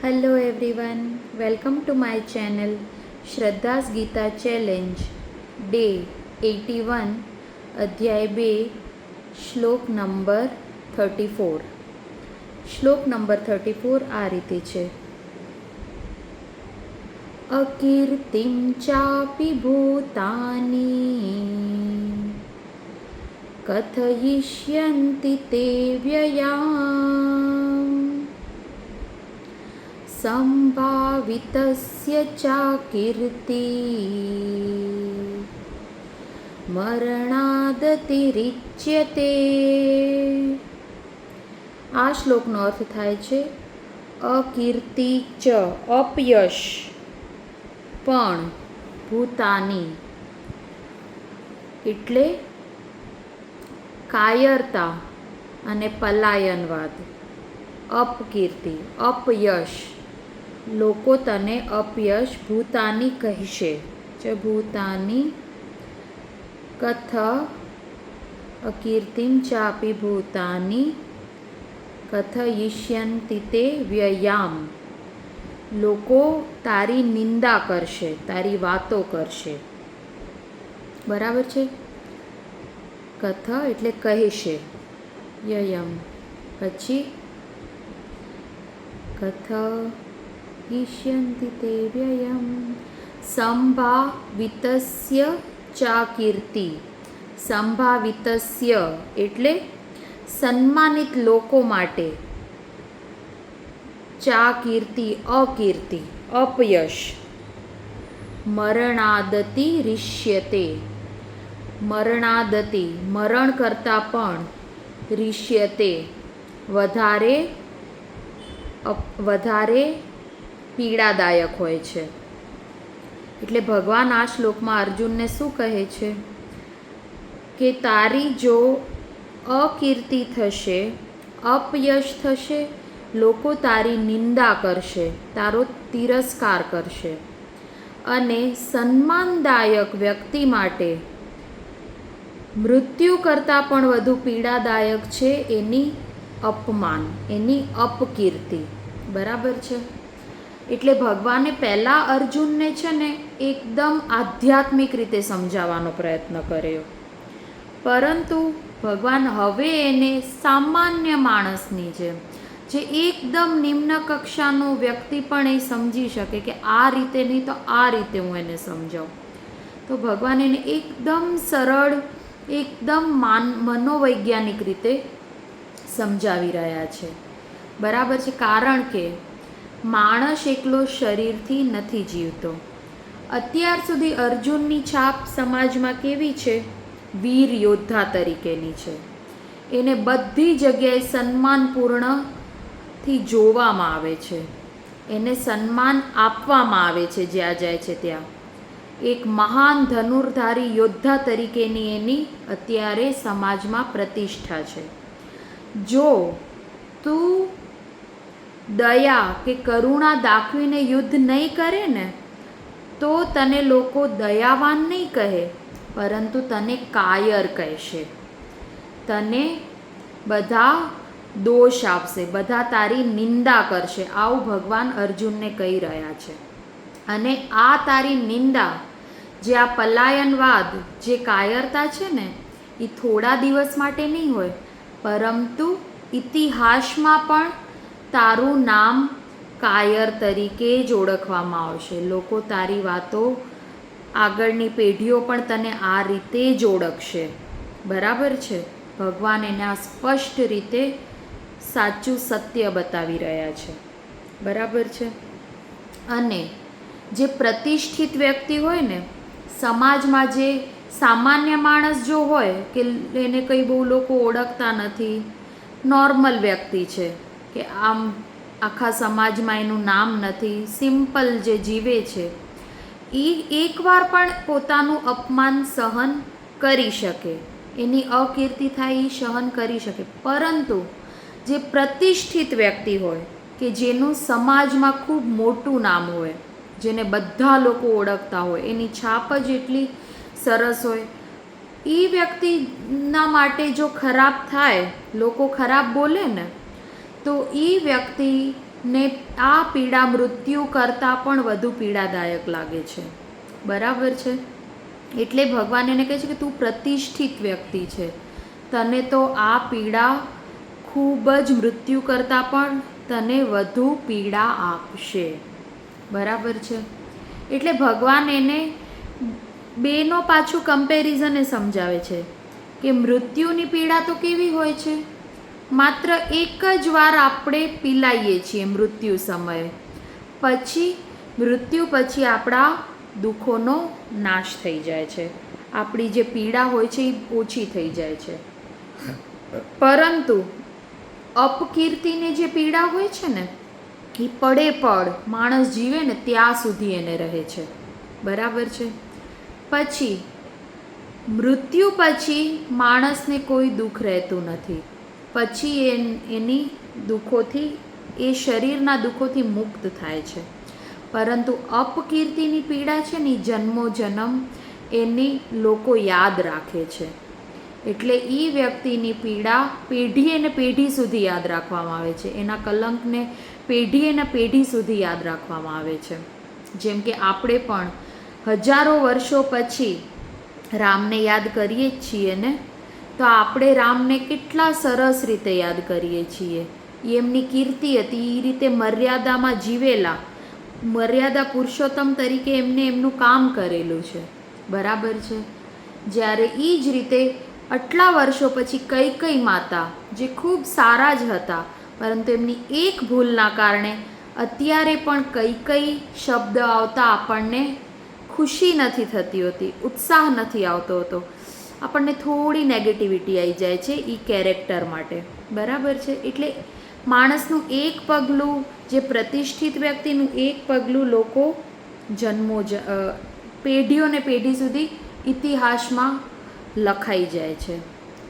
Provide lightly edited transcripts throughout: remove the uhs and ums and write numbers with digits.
Hello everyone, welcome to my channel Shraddha's Gita Challenge Day 81 અધ્યાય 2 શ્લોક number 34. શ્લોક number 34 આ રીતે છે. અકીર્તિમ ચાપી ભૂતાની કથયિષ્યન્તિ તે વ્યયામ સંભાવિતસ્ય ચાકીર્તિ મરણાદતિરિચ્યતે. આ શ્લોકનો અર્થ થાય છે અકીર્તિ ચ અપયશ પણ ભૂતાની એટલે કાયરતા અને પલાયનવાદ. અપકીર્તિ અપયશ લોકો તને અપયશ ભૂતાની કહેશે. જે ભૂતાની કથ અકીર્તિમ ચાપી ભૂતાની કથયિષ્યન્તિ તે વ્યયામ લોકો તારી નિંદા કરશે, તારી વાતો કરશે. બરાબર છે. કથ એટલે કહેશે, યયમ પછી કથયિષ્યન્તિ તે વ્યયમ સંભાવિતસ્ય ચાકીર્તિ. સંભાવિતસ્ય એટલે સન્માનિત લોકો માટે, ચાકીર્તિ અકીર્તિ અપયશ, મરણાદતિ રિષ્યતે મરણાદતિ મરણ કરતાં પણ, રિષ્યતે વધારે પીડાદાયક હોય છે. એટલે ભગવાન આ શ્લોકમાં અર્જુનને શું કહે છે કે તારી જો અકીર્તિ થશે, અપયશ થશે, લોકો તારી નિંદા કરશે, તારો તિરસ્કાર કરશે, અને સન્માનદાયક વ્યક્તિ માટે મૃત્યુ કરતાં પણ વધુ પીડાદાયક છે એની અપમાન, એની અપકીર્તિ. બરાબર છે. એટલે ભગવાને પહેલાં અર્જુનને છે ને એકદમ આધ્યાત્મિક રીતે સમજાવવાનો પ્રયત્ન કર્યો, પરંતુ ભગવાન હવે એને સામાન્ય માણસની જેમ, જે એકદમ નિમ્ન કક્ષાનો વ્યક્તિ પણ એ સમજી શકે કે આ રીતે નહીં તો આ રીતે હું એને સમજાવું, તો ભગવાન એને એકદમ સરળ, એકદમ મનોવૈજ્ઞાનિક રીતે સમજાવી રહ્યા છે. બરાબર છે. કારણ કે માણસ એકલો શરીરથી નથી જીવતો. અત્યાર સુધી અર્જુનની છાપ સમાજમાં કેવી છે? વીર યોદ્ધા તરીકેની છે. એને બધી જગ્યાએ સન્માનપૂર્ણથી જોવામાં આવે છે, એને સન્માન આપવામાં આવે છે જ્યાં જાય છે ત્યાં. એક મહાન ધનુર્ધારી યોદ્ધા તરીકેની એની અત્યારે સમાજમાં પ્રતિષ્ઠા છે. જો તું દયા કે કરુણા દાખવીને યુદ્ધ નહીં કરે ને તો તને લોકો દયાવાન નહીં કહે, પરંતુ તને કાયર કહેશે. તને બધા દોષ આપશે, બધા તારી નિંદા કરશે. આવું ભગવાન અર્જુનને કહી રહ્યા છે. અને આ તારી નિંદા, જે આ પલાયનવાદ, જે કાયરતા છે ને, એ થોડા દિવસ માટે નહીં હોય, પરંતુ ઇતિહાસમાં પણ તારું નામ કાયર તરીકે જ ઓળખવામાં આવશે. લોકો તારી વાતો, આગળની પેઢીઓ પણ તને આ રીતે જ ઓળખશે. બરાબર છે. ભગવાન એને આ સ્પષ્ટ રીતે સાચું સત્ય બતાવી રહ્યા છે. બરાબર છે. અને જે પ્રતિષ્ઠિત વ્યક્તિ હોય ને સમાજમાં, જે સામાન્ય માણસ જો હોય કે એને કંઈ બહુ લોકો ઓળખતા નથી, નોર્મલ વ્યક્તિ છે કે આમ આખા સમાજમાં એનું નામ નથી, સિમ્પલ જે જીવે છે, એ એકવાર પણ પોતાનું અપમાન સહન કરી શકે, એની અકીર્તિ થાય એ સહન કરી શકે. પરંતુ જે પ્રતિષ્ઠિત વ્યક્તિ હોય કે જેનું સમાજમાં ખૂબ મોટું નામ હોય, જેને બધા લોકો ઓળખતા હોય, એની છાપ જ એટલી સરસ હોય, એ વ્યક્તિના માટે જો ખરાબ થાય, લોકો ખરાબ બોલે ને, તો એ વ્યક્તિ ને આ પીડા મૃત્યુ કરતાં પણ વધુ પીડાદાયક લાગે છે. બરાબર છે. એટલે ભગવાન એને કહે છે કે તું પ્રતિષ્ઠિત વ્યક્તિ છે, તને તો આ પીડા ખૂબ જ મૃત્યુ કરતાં પણ તને વધુ પીડા આપશે. બરાબર છે. એટલે ભગવાન એને બેનો પાછું કમ્પેરિઝન સમજાવે છે કે મૃત્યુની પીડા તો કેવી હોય છે, માત્ર એક જ વાર આપણે પીલાઈએ છીએ મૃત્યુ સમયે, પછી મૃત્યુ પછી આપણા દુઃખોનો નાશ થઈ જાય છે, આપણી જે પીડા હોય છે એ ઓછી થઈ જાય છે. પરંતુ અપકીર્તિની જે પીડા હોય છે ને એ પડ માણસ જીવે ને ત્યાં સુધી એને રહે છે. બરાબર છે. પછી મૃત્યુ પછી માણસને કોઈ દુઃખ રહેતું નથી, પછી એની દુઃખોથી એ શરીરના દુઃખોથી મુક્ત થાય છે. પરંતુ અપકીર્તિની પીડા છે ને જન્મો જન્મ એની લોકો યાદ રાખે છે. એટલે એ વ્યક્તિની પીડા પેઢી અને પેઢી સુધી યાદ રાખવામાં આવે છે, એના કલંકને પેઢી અને પેઢી સુધી યાદ રાખવામાં આવે છે. જેમ કે આપણે પણ હજારો વર્ષો પછી રામને યાદ કરીએ જ છીએ ને, તો આપણે રામને કેટલા સરસ રીતે યાદ કરીએ છીએ. એમની કીર્તિ હતી, એ રીતે મર્યાદામાં જીવેલા, મર્યાદા પુરુષોત્તમ તરીકે એમને એમનું કામ કરેલું છે. બરાબર છે. જ્યારે એ જ રીતે આટલા વર્ષો પછી કૈકેયી માતા જે ખૂબ સારા જ હતા, પરંતુ એમની એક ભૂલના કારણે અત્યારે પણ કૈકેયી શબ્દ આવતા આપણને ખુશી નથી થતી હોતી, ઉત્સાહ નથી આવતો હતો, આપણને થોડી નેગેટિવિટી આવી જાય છે એ કેરેક્ટર માટે. બરાબર છે. એટલે માણસનું એક પગલું, જે પ્રતિષ્ઠિત વ્યક્તિનું એક પગલું લોકો પેઢીઓને પેઢી સુધી ઇતિહાસમાં લખાઈ જાય છે.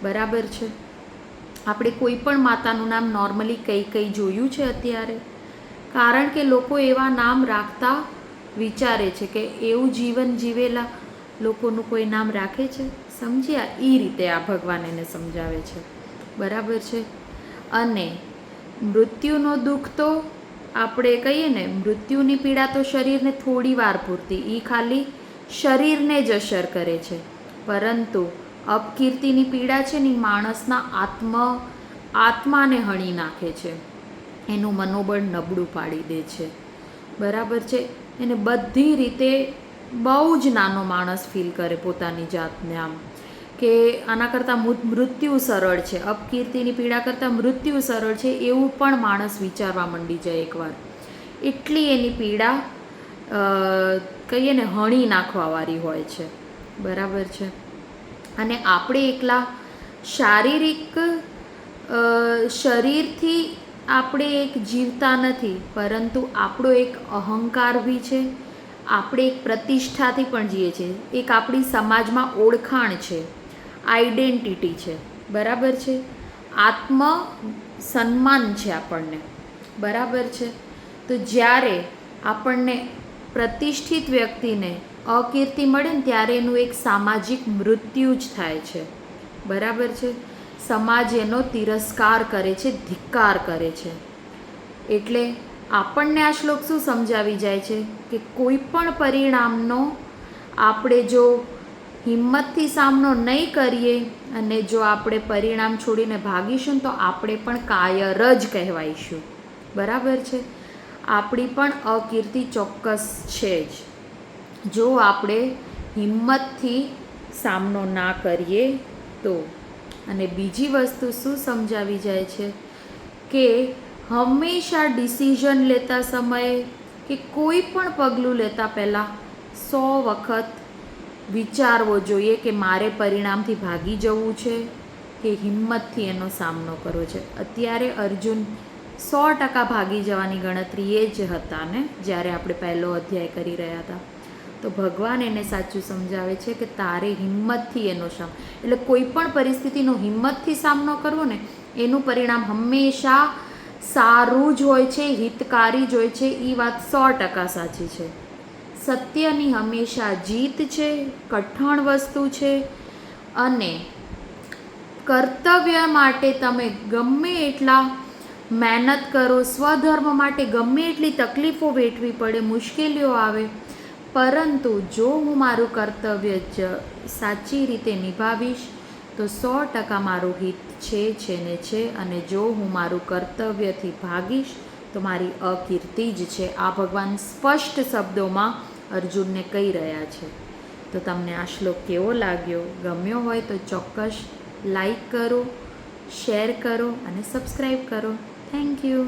બરાબર છે. આપણે કોઈ પણ માતાનું નામ નોર્મલી કઈ જોયું છે અત્યારે? કારણ કે લોકો એવા નામ રાખતા વિચારે છે કે એવું જીવન જીવેલા લોકોનું કોઈ નામ રાખે છે. સમજ્યા? એ રીતે આ ભગવાન એને સમજાવે છે. બરાબર છે. અને મૃત્યુનો દુઃખ તો આપણે કહીએ ને, મૃત્યુની પીડા તો શરીરને થોડી વાર પૂરતી, એ ખાલી શરીરને જ અસર કરે છે. પરંતુ અપકીર્તિની પીડા છે ને માણસના આત્માને હણી નાખે છે, એનું મનોબળ નબળું પાડી દે છે. બરાબર છે. એને બધી રીતે બહુ જ નાનો માણસ ફીલ કરે પોતાની જાતને, આમ કે આના કરતાં મૃત્યુ સરળ છે, અપકીર્તિની પીડા કરતાં મૃત્યુ સરળ છે, એવું પણ માણસ વિચારવા માંડી જાય એકવાર. એટલી એની પીડા કહીએ ને હણી નાખવાવાળી હોય છે. બરાબર છે. અને આપણે એકલા શારીરિક શરીરથી આપણે એક જીવતા નથી, પરંતુ આપણો એક અહંકાર બી છે, આપણે એક પ્રતિષ્ઠાથી પણ જીવીએ છીએ, એક આપણી સમાજમાં ઓળખાણ છે, આઈડેન્ટિટી છે. બરાબર છે. આત્મ સન્માન છે આપણને. બરાબર છે. તો જ્યારે આપણને પ્રતિષ્ઠિત વ્યક્તિને અકીર્તિ મળે ને ત્યારે એનું એક સામાજિક મૃત્યુ જ થાય છે. બરાબર છે. સમાજ એનો તિરસ્કાર કરે છે, ધિક્કાર કરે છે. એટલે આપણને આ શ્લોક શું સમજાવી જાય છે કે કોઈ પણ પરિણામનો આપણે જો હિંમતથી સામનો નહીં કરીએ અને જો આપણે પરિણામ છોડીને ભાગીશું તો આપણે પણ કાયર જ કહેવાઈશું. બરાબર છે. આપણી પણ અકીર્તિ ચોક્કસ છે જ, જો આપણે હિંમતથી સામનો ના કરીએ તો. અને બીજી વસ્તુ શું સમજાવી જાય છે કે હંમેશા ડિસિઝન લેતા સમયે કે કોઈ પણ પગલું લેતા પહેલાં 100 વખત વિચારવો જોઈએ કે મારે પરિણામથી ભાગી જવું છે કે હિંમતથી એનો સામનો કરવો છે. અત્યારે અર્જુન 100% ભાગી જવાની ગણતરી એ જ હતા ને જ્યારે આપણે પહેલો અધ્યાય કરી રહ્યા હતા. તો ભગવાન એને સાચું સમજાવે છે કે તારે હિંમતથી એનો એટલે કોઈ પણ પરિસ્થિતિનો હિંમતથી સામનો કરવો ને એનું પરિણામ હંમેશા સારું જ હોય છે, હિતકારી જ હોય છે. એ વાત 100% સાચી છે. સત્યની હંમેશા જીત છે, કઠણ વસ્તુ છે. અને કર્તવ્ય માટે તમે ગમે એટલા મહેનત કરો, સ્વધર્મ માટે ગમે એટલી તકલીફો વેઠવી પડે, મુશ્કેલીઓ આવે, પરંતુ જો હું મારું કર્તવ્ય જ સાચી રીતે નિભાવીશ તો 100% મારું હિત છે ને છે, અને જો હું મારું કર્તવ્યથી ભાગીશ તો મારી અકીર્તિ જ છે. આ ભગવાન સ્પષ્ટ શબ્દોમાં અર્જુનને કહી રહ્યા છે. તો તમને આ શ્લોક કેવો લાગ્યો? ગમ્યો હોય તો ચોક્કસ લાઈક કરો, શેર કરો અને સબસ્ક્રાઈબ કરો. Thank you.